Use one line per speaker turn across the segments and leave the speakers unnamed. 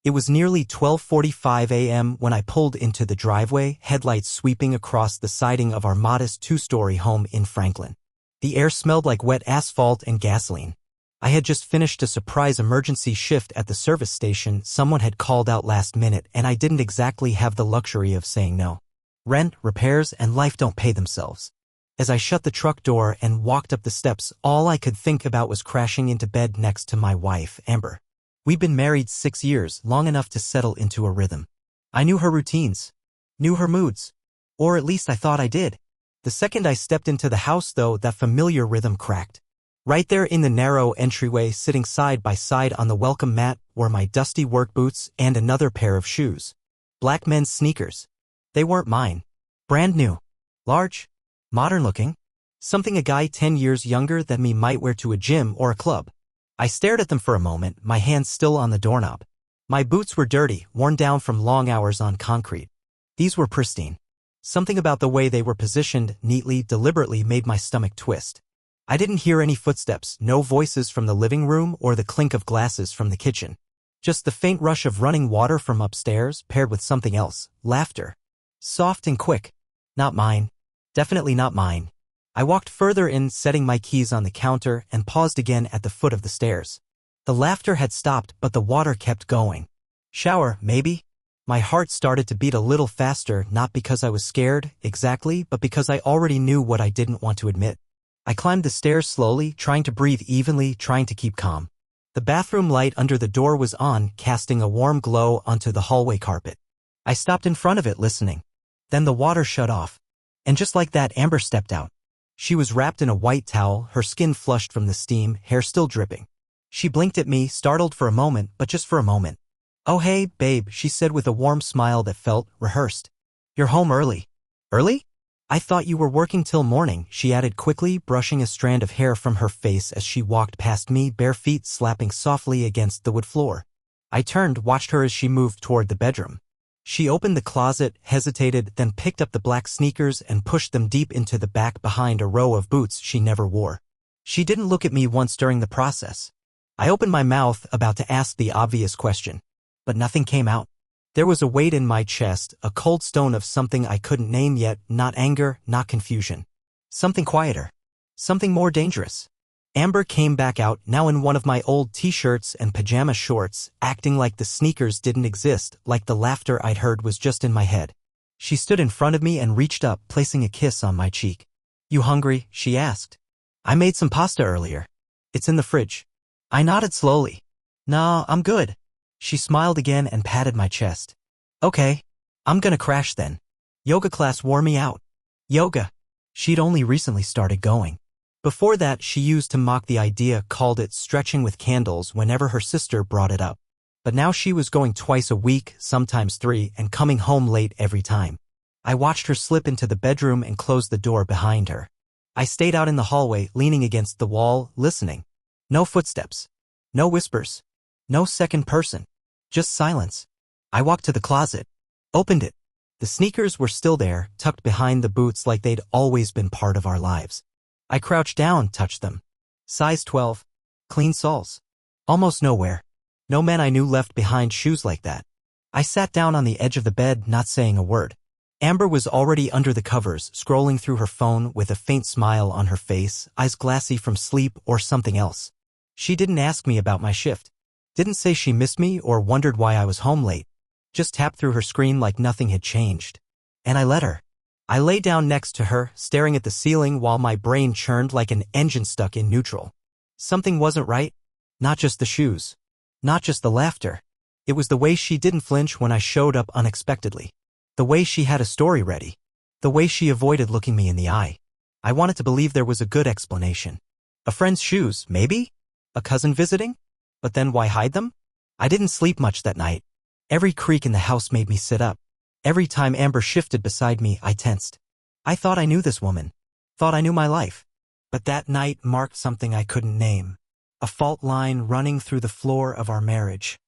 It was nearly 12:45 a.m. when I pulled into the driveway, headlights sweeping across the siding of our modest two-story home in Franklin. The air smelled like wet asphalt and gasoline. I had just finished a surprise emergency shift at the service station. Someone had called out last minute, and I didn't exactly have the luxury of saying no. Rent, repairs, and life don't pay themselves. As I shut the truck door and walked up the steps, all I could think about was crashing into bed next to my wife, Amber. We'd been married 6 years, long enough to settle into a rhythm. I knew her routines, knew her moods, or at least I thought I did. The second I stepped into the house, though, that familiar rhythm cracked. Right there in the narrow entryway, sitting side by side on the welcome mat, were my dusty work boots and another pair of shoes. Black men's sneakers. They weren't mine. Brand new. Large. Modern-looking. Something a guy 10 years younger than me might wear to a gym or a club. I stared at them for a moment, my hands still on the doorknob. My boots were dirty, worn down from long hours on concrete. These were pristine. Something about the way they were positioned, neatly, deliberately, made my stomach twist. I didn't hear any footsteps, no voices from the living room or the clink of glasses from the kitchen. Just the faint rush of running water from upstairs, paired with something else, laughter. Soft and quick. Not mine. Definitely not mine. I walked further in, setting my keys on the counter, and paused again at the foot of the stairs. The laughter had stopped, but the water kept going. Shower, maybe? My heart started to beat a little faster, not because I was scared, exactly, but because I already knew what I didn't want to admit. I climbed the stairs slowly, trying to breathe evenly, trying to keep calm. The bathroom light under the door was on, casting a warm glow onto the hallway carpet. I stopped in front of it, listening. Then the water shut off. And just like that, Amber stepped out. She was wrapped in a white towel, her skin flushed from the steam, hair still dripping. She blinked at me, startled for a moment, but just for a moment. "Oh hey, babe," she said with a warm smile that felt rehearsed. "You're home early." "Early? I thought you were working till morning," she added quickly, brushing a strand of hair from her face as she walked past me, bare feet slapping softly against the wood floor. I turned, watched her as she moved toward the bedroom. She opened the closet, hesitated, then picked up the black sneakers and pushed them deep into the back behind a row of boots she never wore. She didn't look at me once during the process. I opened my mouth, about to ask the obvious question. But nothing came out. There was a weight in my chest, a cold stone of something I couldn't name yet, not anger, not confusion. Something quieter. Something more dangerous. Amber came back out, now in one of my old t-shirts and pajama shorts, acting like the sneakers didn't exist, like the laughter I'd heard was just in my head. She stood in front of me and reached up, placing a kiss on my cheek. "You hungry?" she asked. "I made some pasta earlier. It's in the fridge." I nodded slowly. "Nah, I'm good." She smiled again and patted my chest. "Okay. I'm gonna crash then. Yoga class wore me out." Yoga. She'd only recently started going. Before that, she used to mock the idea, called it stretching with candles whenever her sister brought it up. But now she was going twice a week, sometimes 3, and coming home late every time. I watched her slip into the bedroom and close the door behind her. I stayed out in the hallway, leaning against the wall, listening. No footsteps. No whispers. No second person. Just silence. I walked to the closet. Opened it. The sneakers were still there, tucked behind the boots like they'd always been part of our lives. I crouched down, touched them. Size 12. Clean soles. Almost nowhere. No men I knew left behind shoes like that. I sat down on the edge of the bed, not saying a word. Amber was already under the covers, scrolling through her phone with a faint smile on her face, eyes glassy from sleep or something else. She didn't ask me about my shift. Didn't say she missed me or wondered why I was home late. Just tapped through her screen like nothing had changed. And I let her. I lay down next to her, staring at the ceiling while my brain churned like an engine stuck in neutral. Something wasn't right. Not just the shoes. Not just the laughter. It was the way she didn't flinch when I showed up unexpectedly. The way she had a story ready. The way she avoided looking me in the eye. I wanted to believe there was a good explanation. A friend's shoes, maybe? A cousin visiting? But then why hide them? I didn't sleep much that night. Every creak in the house made me sit up. Every time Amber shifted beside me, I tensed. I thought I knew this woman. Thought I knew my life. But that night marked something I couldn't name. A fault line running through the floor of our marriage.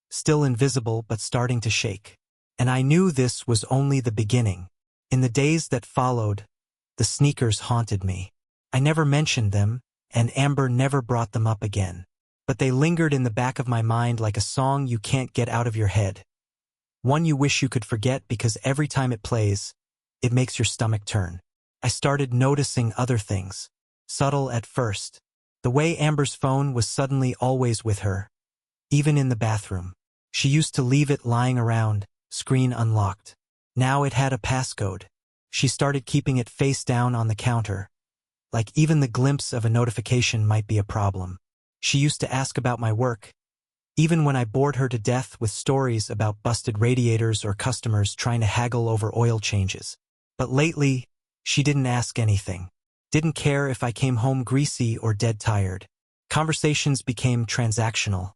Still invisible but starting to shake. And I knew this was only the beginning. In the days that followed, the sneakers haunted me. I never mentioned them, and Amber never brought them up again. but they lingered in the back of my mind like a song you can't get out of your head. One you wish you could forget because every time it plays, it makes your stomach turn. I started noticing other things, subtle at first. The way Amber's phone was suddenly always with her, even in the bathroom. She used to leave it lying around, screen unlocked. Now it had a passcode. She started keeping it face down on the counter, like even the glimpse of a notification might be a problem. She used to ask about my work, even when I bored her to death with stories about busted radiators or customers trying to haggle over oil changes. But lately, she didn't ask anything. Didn't care if I came home greasy or dead tired. Conversations became transactional.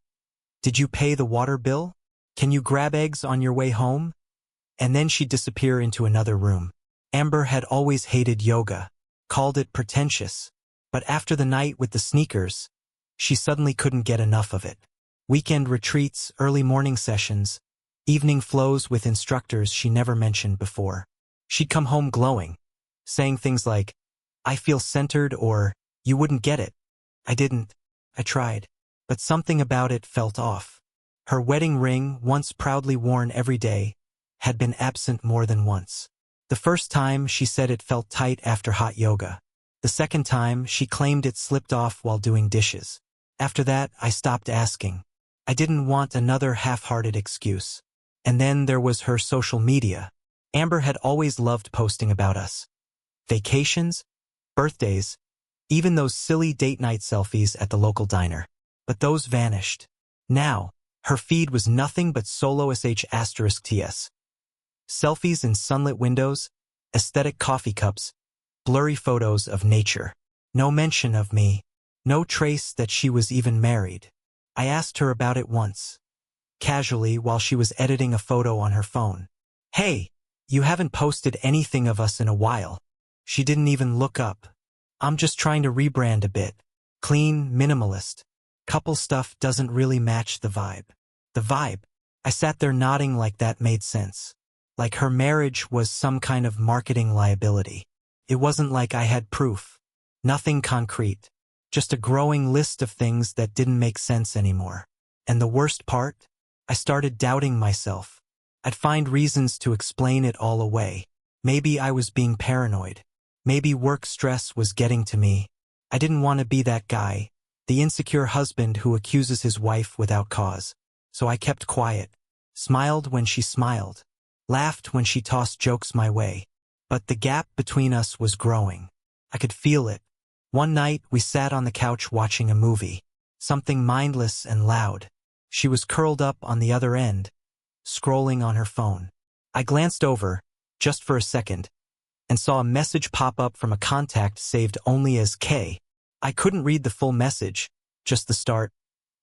Did you pay the water bill? Can you grab eggs on your way home? And then she'd disappear into another room. Amber had always hated yoga, called it pretentious. But after the night with the sneakers, she suddenly couldn't get enough of it. Weekend retreats, early morning sessions, evening flows with instructors she never mentioned before. She'd come home glowing, saying things like, "I feel centered," or "You wouldn't get it." I didn't. I tried. But something about it felt off. Her wedding ring, once proudly worn every day, had been absent more than once. The first time, she said it felt tight after hot yoga. The second time, she claimed it slipped off while doing dishes. After that, I stopped asking. I didn't want another half-hearted excuse. And then there was her social media. Amber had always loved posting about us. Vacations, birthdays, even those silly date night selfies at the local diner. But those vanished. Now, her feed was nothing but solo **TS. Selfies in sunlit windows, aesthetic coffee cups, blurry photos of nature. No mention of me. No trace that she was even married. I asked her about it once, casually while she was editing a photo on her phone. "Hey, you haven't posted anything of us in a while." She didn't even look up. "I'm just trying to rebrand a bit. Clean, minimalist. Couple stuff doesn't really match the vibe." The vibe? I sat there nodding like that made sense. Like her marriage was some kind of marketing liability. It wasn't like I had proof. Nothing concrete. Just a growing list of things that didn't make sense anymore. And the worst part? I started doubting myself. I'd find reasons to explain it all away. Maybe I was being paranoid. Maybe work stress was getting to me. I didn't want to be that guy, the insecure husband who accuses his wife without cause. So I kept quiet, smiled when she smiled, laughed when she tossed jokes my way. But the gap between us was growing. I could feel it. One night, we sat on the couch watching a movie. Something mindless and loud. She was curled up on the other end, scrolling on her phone. I glanced over, just for a second, and saw a message pop up from a contact saved only as K. I couldn't read the full message, just the start.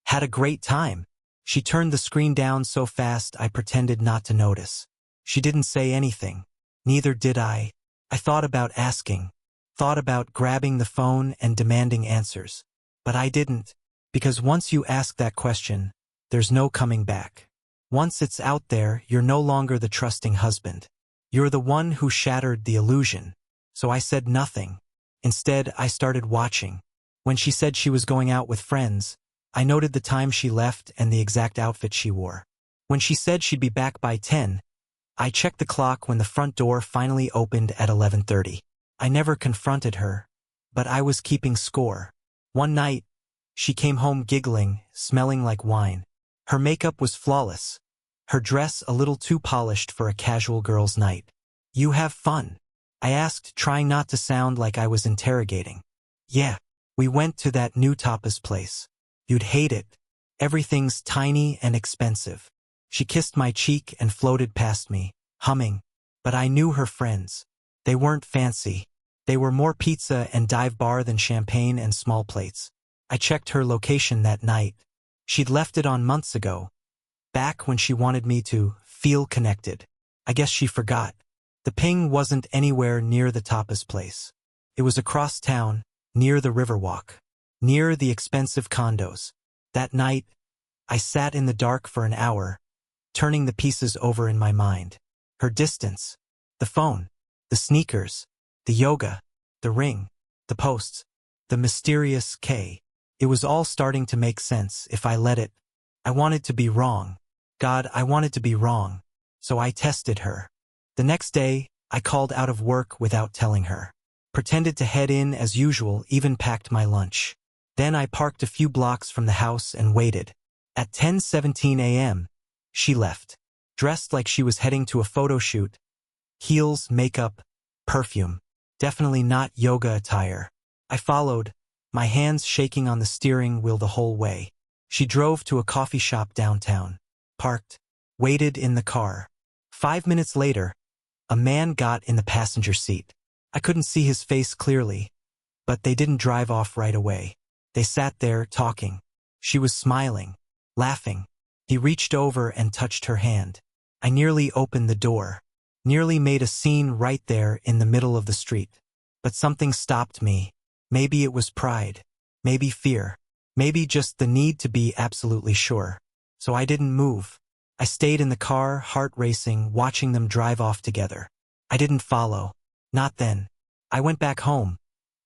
"Had a great time." She turned the screen down so fast I pretended not to notice. She didn't say anything. Neither did I. I thought about asking. Thought about grabbing the phone and demanding answers. But I didn't. Because once you ask that question, there's no coming back. Once it's out there, you're no longer the trusting husband. You're the one who shattered the illusion. So I said nothing. Instead, I started watching. When she said she was going out with friends, I noted the time she left and the exact outfit she wore. When she said she'd be back by 10, I checked the clock when the front door finally opened at 11:30. I never confronted her, but I was keeping score. One night, she came home giggling, smelling like wine. Her makeup was flawless. Her dress a little too polished for a casual girl's night. "You have fun?" I asked, trying not to sound like I was interrogating. "Yeah, we went to that new tapas place. You'd hate it. Everything's tiny and expensive." She kissed my cheek and floated past me, humming. But I knew her friends. They weren't fancy. They were more pizza and dive bar than champagne and small plates. I checked her location that night. She'd left it on months ago, back when she wanted me to feel connected. I guess she forgot. The ping wasn't anywhere near the tapas place. It was across town, near the Riverwalk, near the expensive condos. That night, I sat in the dark for an hour, turning the pieces over in my mind. Her distance, the phone, the sneakers, the yoga, the ring, the posts, the mysterious K. It was all starting to make sense if I let it. I wanted to be wrong. God, I wanted to be wrong. So I tested her. The next day, I called out of work without telling her. Pretended to head in as usual, even packed my lunch. Then I parked a few blocks from the house and waited. At 10:17 a.m., she left. Dressed like she was heading to a photo shoot. Heels, makeup, perfume. Definitely not yoga attire. I followed, my hands shaking on the steering wheel the whole way. She drove to a coffee shop downtown. Parked. Waited in the car. 5 minutes later, a man got in the passenger seat. I couldn't see his face clearly, but they didn't drive off right away. They sat there talking. She was smiling, laughing. He reached over and touched her hand. I nearly opened the door. Nearly made a scene right there in the middle of the street. But something stopped me. Maybe it was pride. Maybe fear. Maybe just the need to be absolutely sure. So I didn't move. I stayed in the car, heart racing, watching them drive off together. I didn't follow. Not then. I went back home,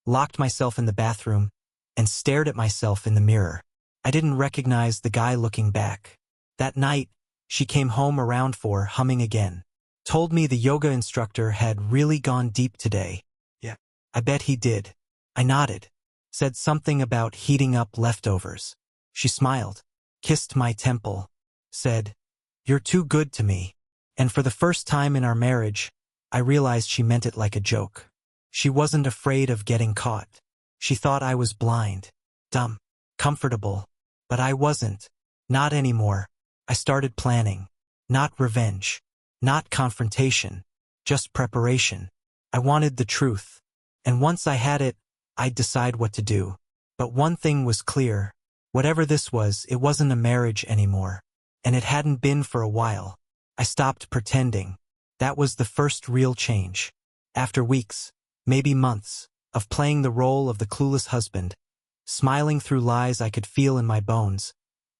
locked myself in the bathroom, and stared at myself in the mirror. I didn't recognize the guy looking back. That night, she came home around 4, humming again. Told me the yoga instructor had really gone deep today. Yeah. I bet he did. I nodded. Said something about heating up leftovers. She smiled, kissed my temple, said, "You're too good to me." And for the first time in our marriage, I realized she meant it like a joke. She wasn't afraid of getting caught. She thought I was blind, dumb, comfortable. But I wasn't. Not anymore. I started planning. Not revenge. Not confrontation. Just preparation. I wanted the truth. And once I had it, I'd decide what to do. But one thing was clear. Whatever this was, it wasn't a marriage anymore. And it hadn't been for a while. I stopped pretending. That was the first real change. After weeks, maybe months, of playing the role of the clueless husband, smiling through lies I could feel in my bones,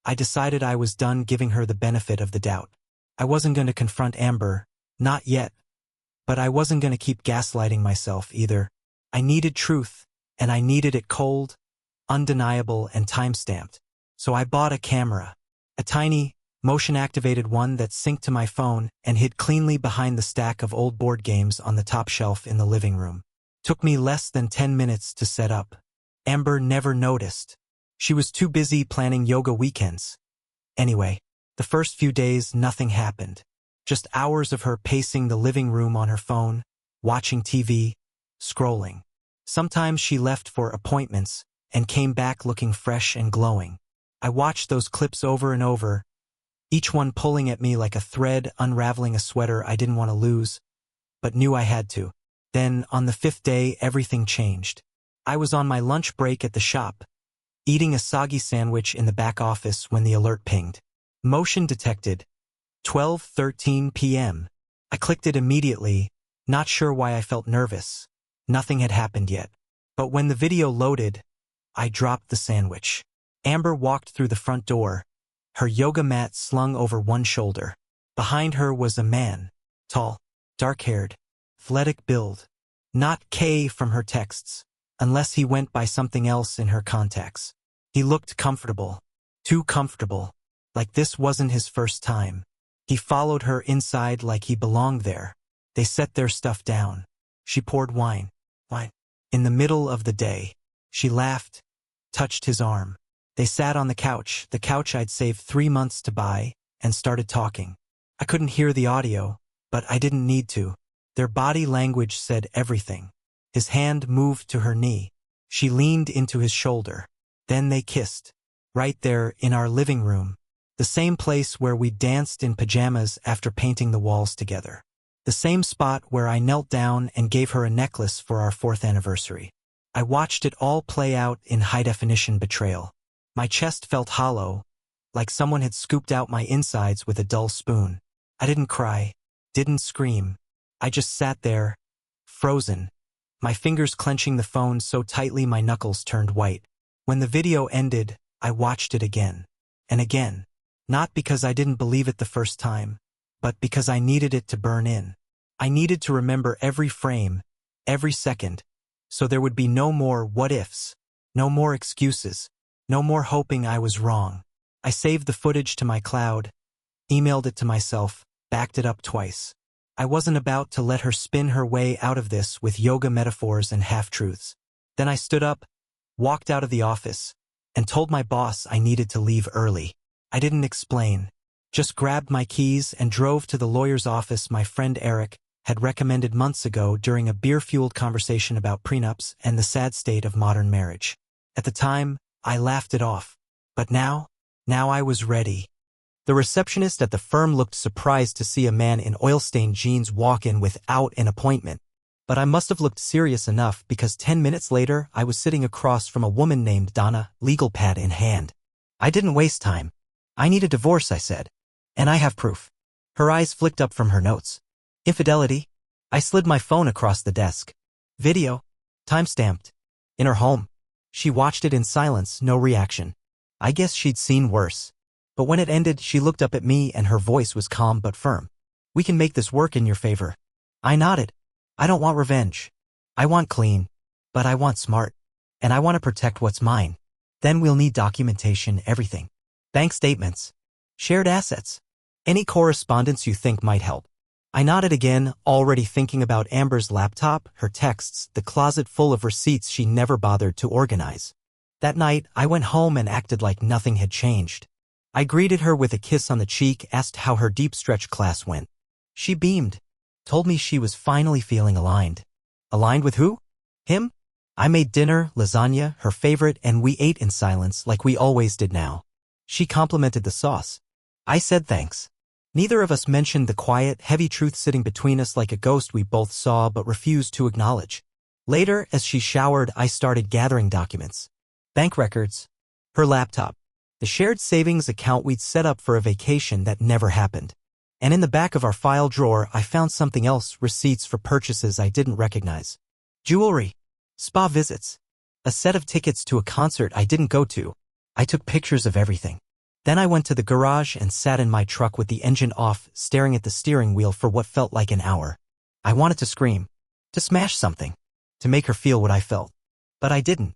I decided I was done giving her the benefit of the doubt. I wasn't going to confront Amber, not yet. But I wasn't going to keep gaslighting myself either. I needed truth, and I needed it cold, undeniable, and time-stamped. So I bought a camera. A tiny, motion-activated one that synced to my phone and hid cleanly behind the stack of old board games on the top shelf in the living room. Took me less than 10 minutes to set up. Amber never noticed. She was too busy planning yoga weekends. Anyway, the first few days nothing happened. Just hours of her pacing the living room on her phone, watching TV, scrolling. Sometimes she left for appointments and came back looking fresh and glowing. I watched those clips over and over, each one pulling at me like a thread unraveling a sweater I didn't want to lose, but knew I had to. Then, on the 5th day, everything changed. I was on my lunch break at the shop, eating a soggy sandwich in the back office when the alert pinged. Motion detected. 12:13 p.m. I clicked it immediately, not sure why I felt nervous. Nothing had happened yet. But when the video loaded, I dropped the sandwich. Amber walked through the front door, her yoga mat slung over one shoulder. Behind her was a man, tall, dark-haired, athletic build. Not K from her texts, unless he went by something else in her contacts. He looked comfortable. Too comfortable. Like this wasn't his first time. He followed her inside like he belonged there. They set their stuff down. She poured wine. In the middle of the day. She laughed, touched his arm. They sat on the couch I'd saved 3 months to buy, and started talking. I couldn't hear the audio, but I didn't need to. Their body language said everything. His hand moved to her knee. She leaned into his shoulder. Then they kissed. Right there in our living room. The same place where we danced in pajamas after painting the walls together. The same spot where I knelt down and gave her a necklace for our 4th anniversary. I watched it all play out in high-definition betrayal. My chest felt hollow, like someone had scooped out my insides with a dull spoon. I didn't cry, didn't scream. I just sat there, frozen, my fingers clenching the phone so tightly my knuckles turned white. When the video ended, I watched it again. And again. Not because I didn't believe it the first time, but because I needed it to burn in. I needed to remember every frame, every second, so there would be no more what-ifs, no more excuses. No more hoping I was wrong. I saved the footage to my cloud, emailed it to myself, backed it up twice. I wasn't about to let her spin her way out of this with yoga metaphors and half-truths. Then I stood up, walked out of the office, and told my boss I needed to leave early. I didn't explain, just grabbed my keys and drove to the lawyer's office my friend Eric had recommended months ago during a beer-fueled conversation about prenups and the sad state of modern marriage. At the time, I laughed it off. But now I was ready. The receptionist at the firm looked surprised to see a man in oil-stained jeans walk in without an appointment. But I must have looked serious enough because 10 minutes later I was sitting across from a woman named Donna, legal pad in hand. I didn't waste time. I need a divorce, I said. And I have proof. Her eyes flicked up from her notes. Infidelity? I slid my phone across the desk. Video. Time-stamped. In her home. She watched it in silence, no reaction. I guess she'd seen worse. But when it ended, she looked up at me and her voice was calm but firm. We can make this work in your favor. I nodded. I don't want revenge. I want clean. But I want smart. And I want to protect what's mine. Then we'll need documentation, everything. Bank statements. Shared assets. Any correspondence you think might help. I nodded again, already thinking about Amber's laptop, her texts, the closet full of receipts she never bothered to organize. That night, I went home and acted like nothing had changed. I greeted her with a kiss on the cheek, asked how her deep stretch class went. She beamed, told me she was finally feeling aligned. Aligned with who? Him? I made dinner, lasagna, her favorite, and we ate in silence like we always did now. She complimented the sauce. I said thanks. Neither of us mentioned the quiet, heavy truth sitting between us like a ghost we both saw but refused to acknowledge. Later, as she showered, I started gathering documents. Bank records. Her laptop. The shared savings account we'd set up for a vacation that never happened. And in the back of our file drawer, I found something else, receipts for purchases I didn't recognize. Jewelry. Spa visits. A set of tickets to a concert I didn't go to. I took pictures of everything. Then I went to the garage and sat in my truck with the engine off, staring at the steering wheel for what felt like an hour. I wanted to scream. To smash something. To make her feel what I felt. But I didn't.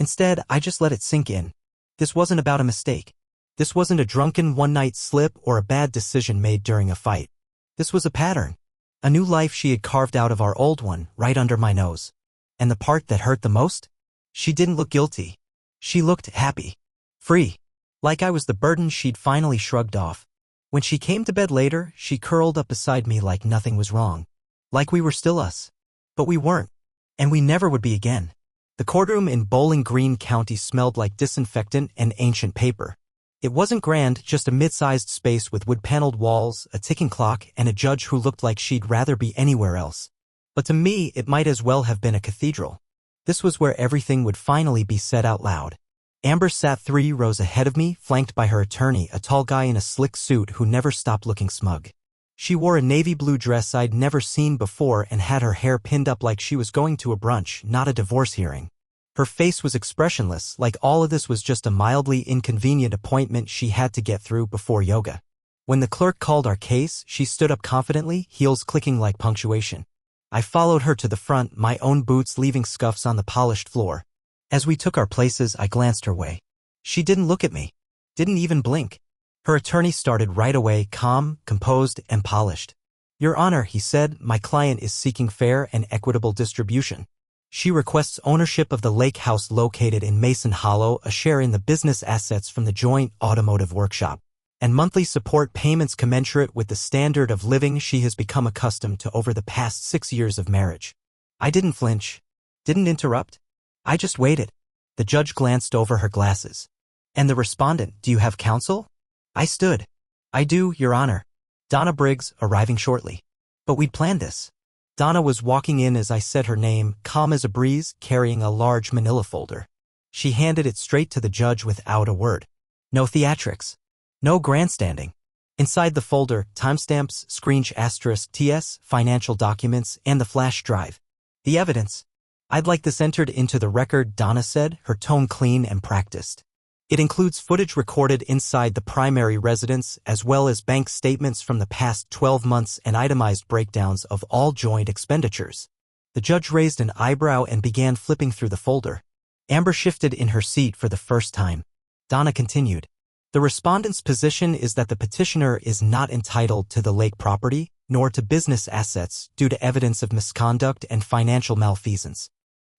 Instead, I just let it sink in. This wasn't about a mistake. This wasn't a drunken one-night slip or a bad decision made during a fight. This was a pattern. A new life she had carved out of our old one, right under my nose. And the part that hurt the most? She didn't look guilty. She looked happy. Free. Like I was the burden she'd finally shrugged off. When she came to bed later, she curled up beside me like nothing was wrong. Like we were still us. But we weren't. And we never would be again. The courtroom in Bowling Green County smelled like disinfectant and ancient paper. It wasn't grand, just a mid-sized space with wood-paneled walls, a ticking clock, and a judge who looked like she'd rather be anywhere else. But to me, it might as well have been a cathedral. This was where everything would finally be said out loud. Amber sat 3 rows ahead of me, flanked by her attorney, a tall guy in a slick suit who never stopped looking smug. She wore a navy blue dress I'd never seen before and had her hair pinned up like she was going to a brunch, not a divorce hearing. Her face was expressionless, like all of this was just a mildly inconvenient appointment she had to get through before yoga. When the clerk called our case, she stood up confidently, heels clicking like punctuation. I followed her to the front, my own boots leaving scuffs on the polished floor. As we took our places, I glanced her way. She didn't look at me. Didn't even blink. Her attorney started right away, calm, composed, and polished. Your Honor, he said, my client is seeking fair and equitable distribution. She requests ownership of the lake house located in Mason Hollow, a share in the business assets from the joint automotive workshop, and monthly support payments commensurate with the standard of living she has become accustomed to over the past 6 years of marriage. I didn't flinch. Didn't interrupt. I just waited. The judge glanced over her glasses. And the respondent, do you have counsel? I stood. I do, Your Honor. Donna Briggs, arriving shortly. But we'd planned this. Donna was walking in as I said her name, calm as a breeze, carrying a large manila folder. She handed it straight to the judge without a word. No theatrics. No grandstanding. Inside the folder, timestamps, screensh asterisk TS, financial documents, and the flash drive. The evidence. I'd like this entered into the record, Donna said, her tone clean and practiced. It includes footage recorded inside the primary residence, as well as bank statements from the past 12 months and itemized breakdowns of all joint expenditures. The judge raised an eyebrow and began flipping through the folder. Amber shifted in her seat for the first time. Donna continued. The respondent's position is that the petitioner is not entitled to the lake property, nor to business assets due to evidence of misconduct and financial malfeasance.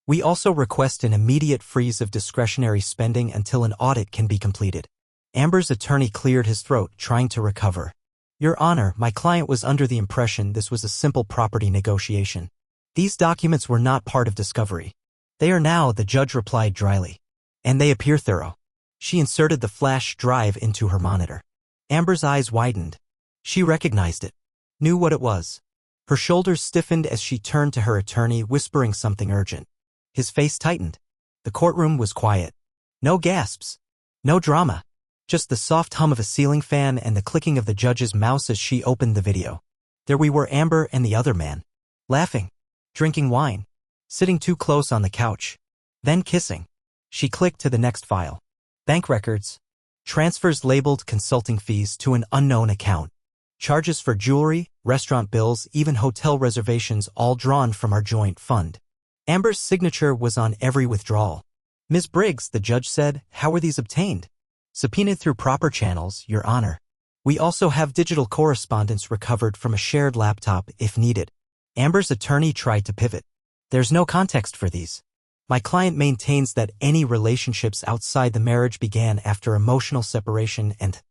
We also request an immediate freeze of discretionary spending until an audit can be completed. Amber's attorney cleared his throat, trying to recover. Your Honor, my client was under the impression this was a simple property negotiation. These documents were not part of discovery. They are now, the judge replied dryly. And they appear thorough. She inserted the flash drive into her monitor. Amber's eyes widened. She recognized it. Knew what it was. Her shoulders stiffened as she turned to her attorney, whispering something urgent. His face tightened. The courtroom was quiet. No gasps. No drama. Just the soft hum of a ceiling fan and the clicking of the judge's mouse as she opened the video. There we were, Amber and the other man. Laughing. Drinking wine. Sitting too close on the couch. Then kissing. She clicked to the next file. Bank records. Transfers labeled consulting fees to an unknown account. Charges for jewelry, restaurant bills, even hotel reservations, all drawn from our joint fund. Amber's signature was on every withdrawal. Ms. Briggs, the judge said, how were these obtained? Subpoenaed through proper channels, Your Honor. We also have digital correspondence recovered from a shared laptop if needed. Amber's attorney tried to pivot. There's no context for these. My client maintains that any relationships outside the marriage began after emotional separation and...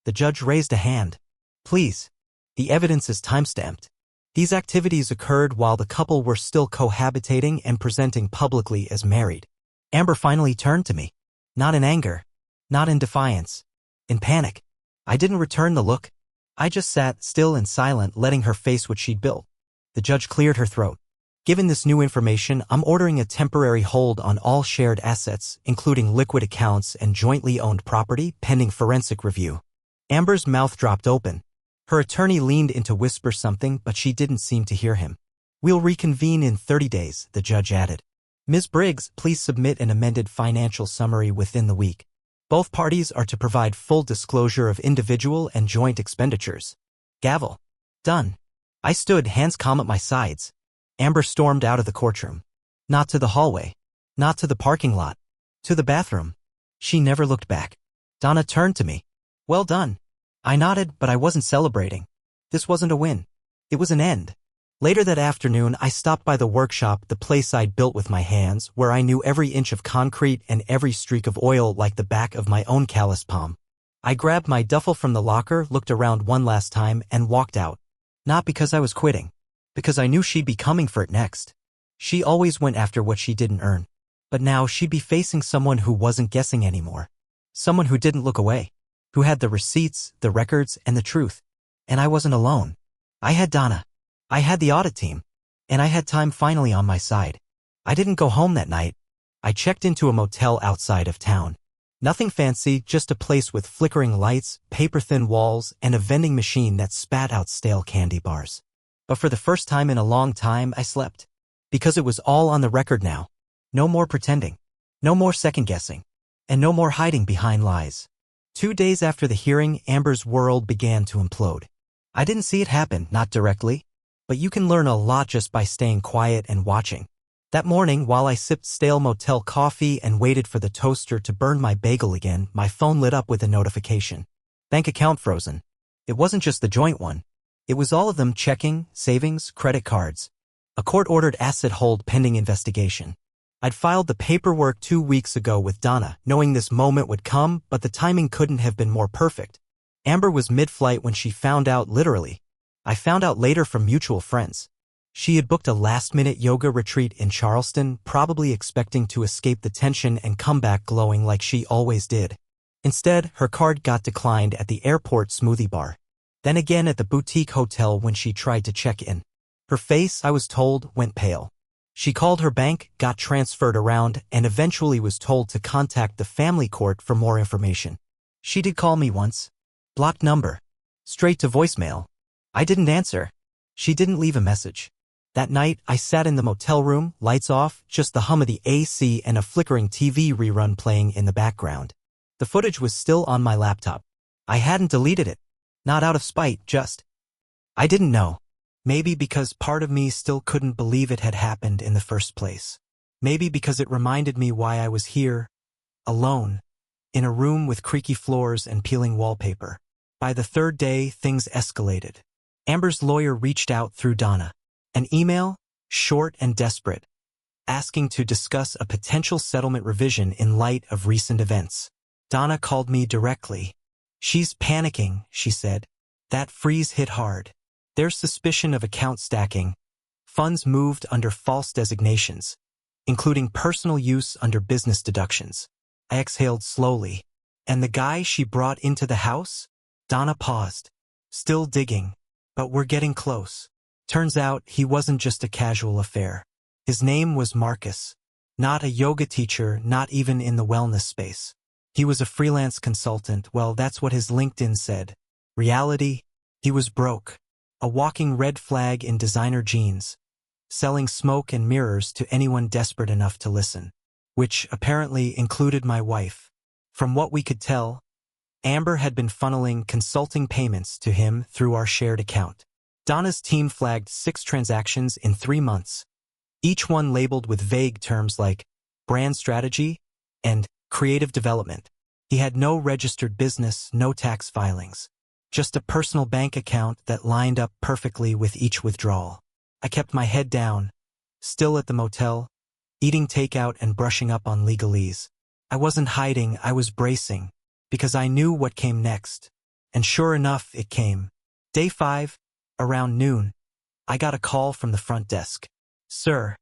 The judge raised a hand. Please. The evidence is timestamped. These activities occurred while the couple were still cohabitating and presenting publicly as married. Amber finally turned to me. Not in anger. Not in defiance. In panic. I didn't return the look. I just sat, still and silent, letting her face what she'd built. The judge cleared her throat. Given this new information, I'm ordering a temporary hold on all shared assets, including liquid accounts and jointly owned property, pending forensic review. Amber's mouth dropped open. Her attorney leaned in to whisper something, but she didn't seem to hear him. We'll reconvene in 30 days, the judge added. Ms. Briggs, please submit an amended financial summary within the week. Both parties are to provide full disclosure of individual and joint expenditures. Gavel. Done. I stood, hands calm at my sides. Amber stormed out of the courtroom. Not to the hallway. Not to the parking lot. To the bathroom. She never looked back. Donna turned to me. Well done. I nodded, but I wasn't celebrating. This wasn't a win. It was an end. Later that afternoon, I stopped by the workshop, the place I'd built with my hands, where I knew every inch of concrete and every streak of oil like the back of my own calloused palm. I grabbed my duffel from the locker, looked around one last time, and walked out. Not because I was quitting. Because I knew she'd be coming for it next. She always went after what she didn't earn. But now she'd be facing someone who wasn't guessing anymore. Someone who didn't look away. Who had the receipts, the records, and the truth. And I wasn't alone. I had Donna. I had the audit team. And I had time finally on my side. I didn't go home that night. I checked into a motel outside of town. Nothing fancy, just a place with flickering lights, paper-thin walls, and a vending machine that spat out stale candy bars. But for the first time in a long time, I slept. Because it was all on the record now. No more pretending. No more second-guessing. And no more hiding behind lies. 2 days after the hearing, Amber's world began to implode. I didn't see it happen, not directly. But you can learn a lot just by staying quiet and watching. That morning, while I sipped stale motel coffee and waited for the toaster to burn my bagel again, my phone lit up with a notification. Bank account frozen. It wasn't just the joint one. It was all of them: checking, savings, credit cards. A court-ordered asset hold pending investigation. I'd filed the paperwork 2 weeks ago with Donna, knowing this moment would come, but the timing couldn't have been more perfect. Amber was mid-flight when she found out, literally. I found out later from mutual friends. She had booked a last-minute yoga retreat in Charleston, probably expecting to escape the tension and come back glowing like she always did. Instead, her card got declined at the airport smoothie bar. Then again at the boutique hotel when she tried to check in. Her face, I was told, went pale. She called her bank, got transferred around, and eventually was told to contact the family court for more information. She did call me once. Blocked number. Straight to voicemail. I didn't answer. She didn't leave a message. That night, I sat in the motel room, lights off, just the hum of the AC and a flickering TV rerun playing in the background. The footage was still on my laptop. I hadn't deleted it. Not out of spite, just. I didn't know. Maybe because part of me still couldn't believe it had happened in the first place. Maybe because it reminded me why I was here, alone, in a room with creaky floors and peeling wallpaper. By the third day, things escalated. Amber's lawyer reached out through Donna. An email, short and desperate, asking to discuss a potential settlement revision in light of recent events. Donna called me directly. "She's panicking," she said. "That freeze hit hard. There's suspicion of account stacking, funds moved under false designations, including personal use under business deductions." I exhaled slowly. "And the guy she brought into the house?" Donna paused. "Still digging, but we're getting close. Turns out he wasn't just a casual affair. His name was Marcus. Not a yoga teacher, not even in the wellness space. He was a freelance consultant. Well, that's what his LinkedIn said. Reality? He was broke. A walking red flag in designer jeans, selling smoke and mirrors to anyone desperate enough to listen, which apparently included my wife. From what we could tell, Amber had been funneling consulting payments to him through our shared account. Donna's team flagged 6 transactions in 3 months, each one labeled with vague terms like brand strategy and creative development. He had no registered business, no tax filings, just a personal bank account that lined up perfectly with each withdrawal. I kept my head down, still at the motel, eating takeout and brushing up on legalese. I wasn't hiding, I was bracing, because I knew what came next. And sure enough, it came. Day 5, around noon, I got a call from the front desk. "Sir,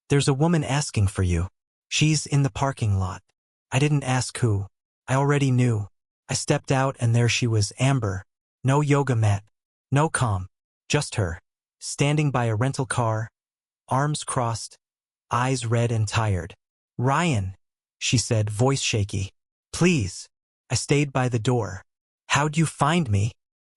there's a woman asking for you. She's in the parking lot." I didn't ask who. I already knew. I stepped out and there she was, Amber. No yoga mat, no comm, just her, standing by a rental car, arms crossed, eyes red and tired. "Ryan," she said, voice shaky. "Please." I stayed by the door. "How'd you find me?"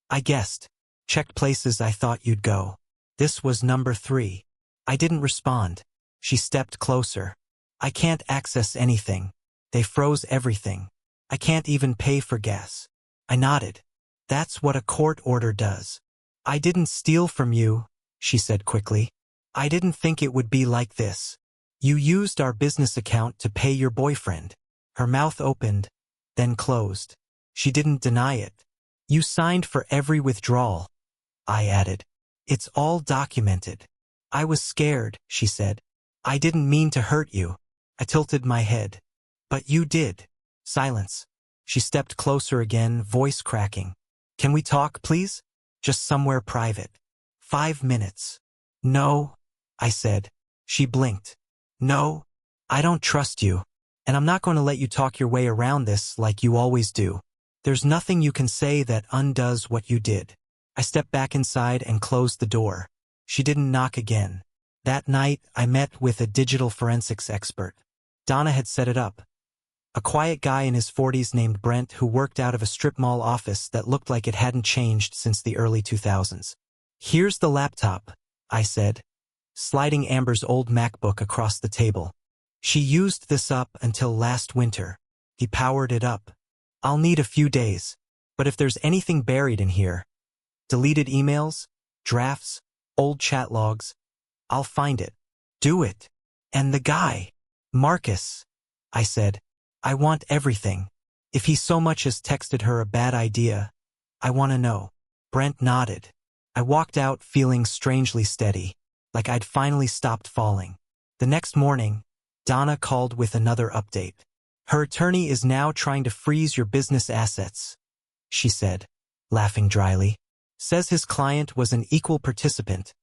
I guessed. Checked places I thought you'd go. This was number 3. I didn't respond. She stepped closer. "I can't access anything. They froze everything. I can't even pay for gas." I nodded. "That's what a court order does." "I didn't steal from you," she said quickly. "I didn't think it would be like this. You used our business account to pay your boyfriend." Her mouth opened, then closed. She didn't deny it. "You signed for every withdrawal," I added. "It's all documented." "I was scared," she said. "I didn't mean to hurt you." I tilted my head. "But you did." Silence. She stepped closer again, voice cracking. "Can we talk, please? Just somewhere private." 5 minutes. "No," I said. She blinked. "No, I don't trust you. And I'm not going to let you talk your way around this like you always do. There's nothing you can say that undoes what you did." I stepped back inside and closed the door. She didn't knock again. That night, I met with a digital forensics expert. Donna had set it up. A quiet guy in his 40s named Brent who worked out of a strip mall office that looked like it hadn't changed since the early 2000s. "Here's the laptop," I said, sliding Amber's old MacBook across the table. "She used this up until last winter." He powered it up. "I'll need a few days, but if there's anything buried in here, deleted emails, drafts, old chat logs, I'll find it." "Do it." "And the guy, Marcus," I said. "I want everything. If he so much as texted her a bad idea, I want to know." Brent nodded. I walked out feeling strangely steady, like I'd finally stopped falling. The next morning, Donna called with another update. "Her attorney is now trying to freeze your business assets," she said, laughing dryly. "Says his client was an equal participant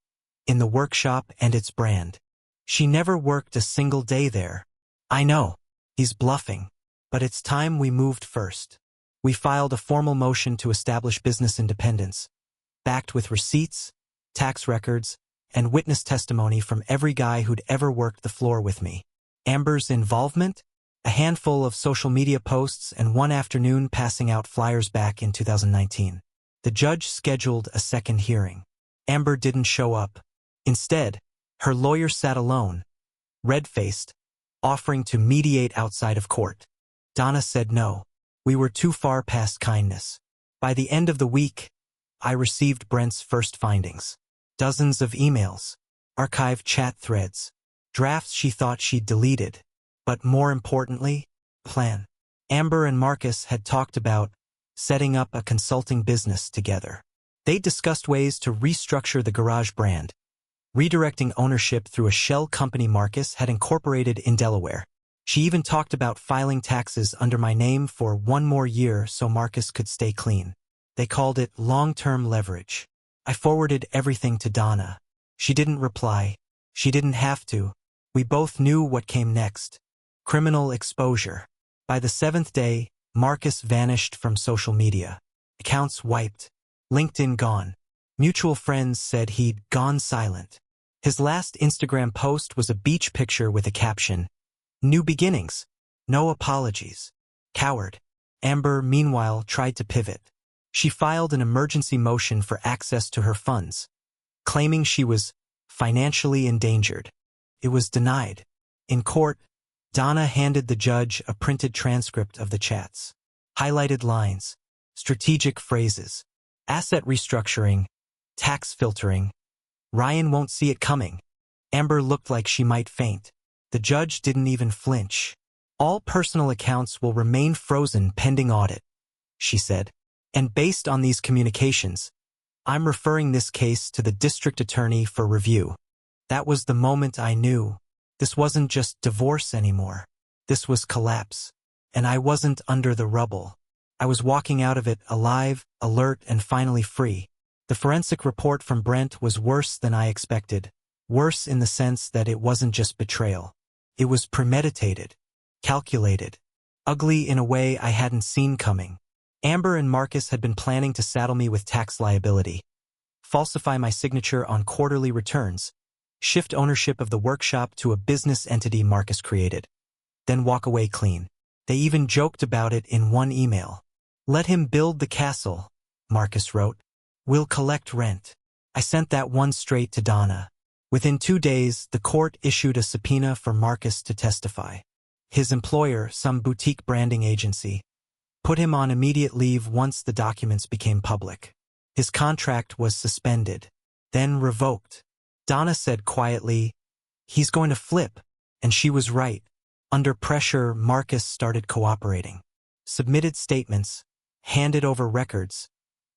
in the workshop and its brand. She never worked a single day there." "I know. He's bluffing. But it's time we moved first." We filed a formal motion to establish business independence, backed with receipts, tax records, and witness testimony from every guy who'd ever worked the floor with me. Amber's involvement? A handful of social media posts and one afternoon passing out flyers back in 2019. The judge scheduled a second hearing. Amber didn't show up. Instead, her lawyer sat alone, red-faced, offering to mediate outside of court. Donna said no. We were too far past kindness. By the end of the week, I received Brent's first findings. Dozens of emails, archived chat threads, drafts she thought she'd deleted, but more importantly, plan. Amber and Marcus had talked about setting up a consulting business together. They discussed ways to restructure the garage brand, redirecting ownership through a shell company Marcus had incorporated in Delaware. She even talked about filing taxes under my name for 1 more year so Marcus could stay clean. They called it long-term leverage. I forwarded everything to Donna. She didn't reply. She didn't have to. We both knew what came next. Criminal exposure. By the 7th day, Marcus vanished from social media. Accounts wiped. LinkedIn gone. Mutual friends said he'd gone silent. His last Instagram post was a beach picture with a caption, "New beginnings. No apologies. Coward." Amber, meanwhile, tried to pivot. She filed an emergency motion for access to her funds, claiming she was financially endangered. It was denied. In court, Donna handed the judge a printed transcript of the chats. Highlighted lines, strategic phrases, asset restructuring, tax filtering. Ryan won't see it coming. Amber looked like she might faint. The judge didn't even flinch. All personal accounts will remain frozen pending audit, she said. And based on these communications, I'm referring this case to the district attorney for review. That was the moment I knew. This wasn't just divorce anymore. This was collapse. And I wasn't under the rubble. I was walking out of it alive, alert, and finally free. The forensic report from Brent was worse than I expected. Worse in the sense that it wasn't just betrayal. It was premeditated, calculated, ugly in a way I hadn't seen coming. Amber and Marcus had been planning to saddle me with tax liability, falsify my signature on quarterly returns, shift ownership of the workshop to a business entity Marcus created, then walk away clean. They even joked about it in one email. "Let him build the castle," Marcus wrote. "We'll collect rent." I sent that one straight to Donna. Within 2 days, the court issued a subpoena for Marcus to testify. His employer, some boutique branding agency, put him on immediate leave once the documents became public. His contract was suspended, then revoked. Donna said quietly, "He's going to flip," and she was right. Under pressure, Marcus started cooperating. Submitted statements, handed over records,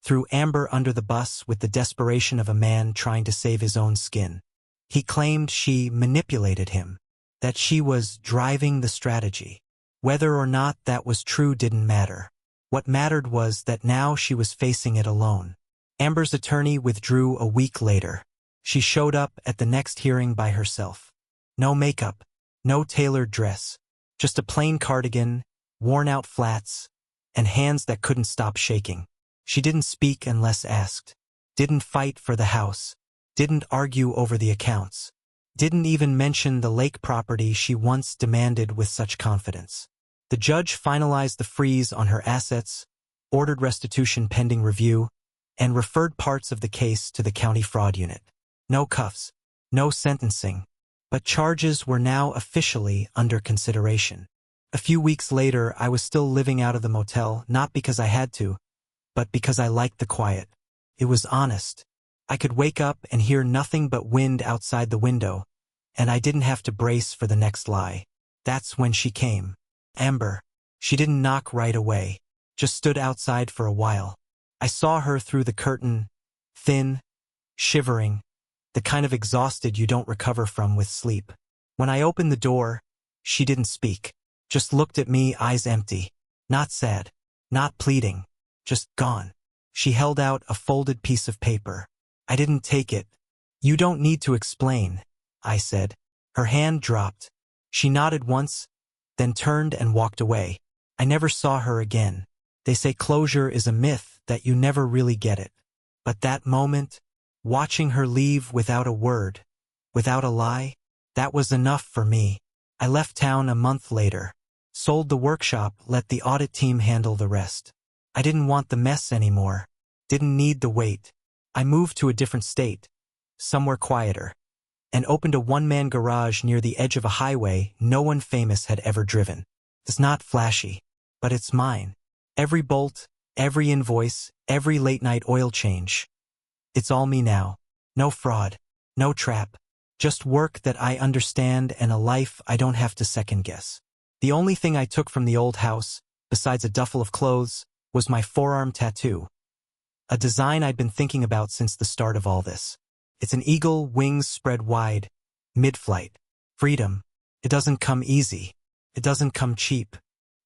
threw Amber under the bus with the desperation of a man trying to save his own skin. He claimed she manipulated him, that she was driving the strategy. Whether or not that was true didn't matter. What mattered was that now she was facing it alone. Amber's attorney withdrew a week later. She showed up at the next hearing by herself. No makeup, no tailored dress, just a plain cardigan, worn-out flats, and hands that couldn't stop shaking. She didn't speak unless asked, didn't fight for the house, didn't argue over the accounts, didn't even mention the lake property she once demanded with such confidence. The judge finalized the freeze on her assets, ordered restitution pending review, and referred parts of the case to the county fraud unit. No cuffs, no sentencing, but charges were now officially under consideration. A few weeks later, I was still living out of the motel, not because I had to, but because I liked the quiet. It was honest. I could wake up and hear nothing but wind outside the window, and I didn't have to brace for the next lie. That's when she came. Amber. She didn't knock right away, just stood outside for a while. I saw her through the curtain, thin, shivering, the kind of exhausted you don't recover from with sleep. When I opened the door, she didn't speak, just looked at me, eyes empty. Not sad, not pleading, just gone. She held out a folded piece of paper. I didn't take it. "You don't need to explain," I said. Her hand dropped. She nodded once, then turned and walked away. I never saw her again. They say closure is a myth, that you never really get it. But that moment, watching her leave without a word, without a lie, that was enough for me. I left town a month later, sold the workshop, let the audit team handle the rest. I didn't want the mess anymore, didn't need the weight. I moved to a different state, somewhere quieter, and opened a one-man garage near the edge of a highway no one famous had ever driven. It's not flashy, but it's mine. Every bolt, every invoice, every late-night oil change. It's all me now. No fraud, no trap, just work that I understand and a life I don't have to second-guess. The only thing I took from the old house, besides a duffel of clothes, was my forearm tattoo. A design I'd been thinking about since the start of all this. It's an eagle, wings spread wide, mid-flight. Freedom. It doesn't come easy. It doesn't come cheap.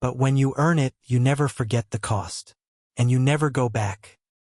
But when you earn it, you never forget the cost. And you never go back.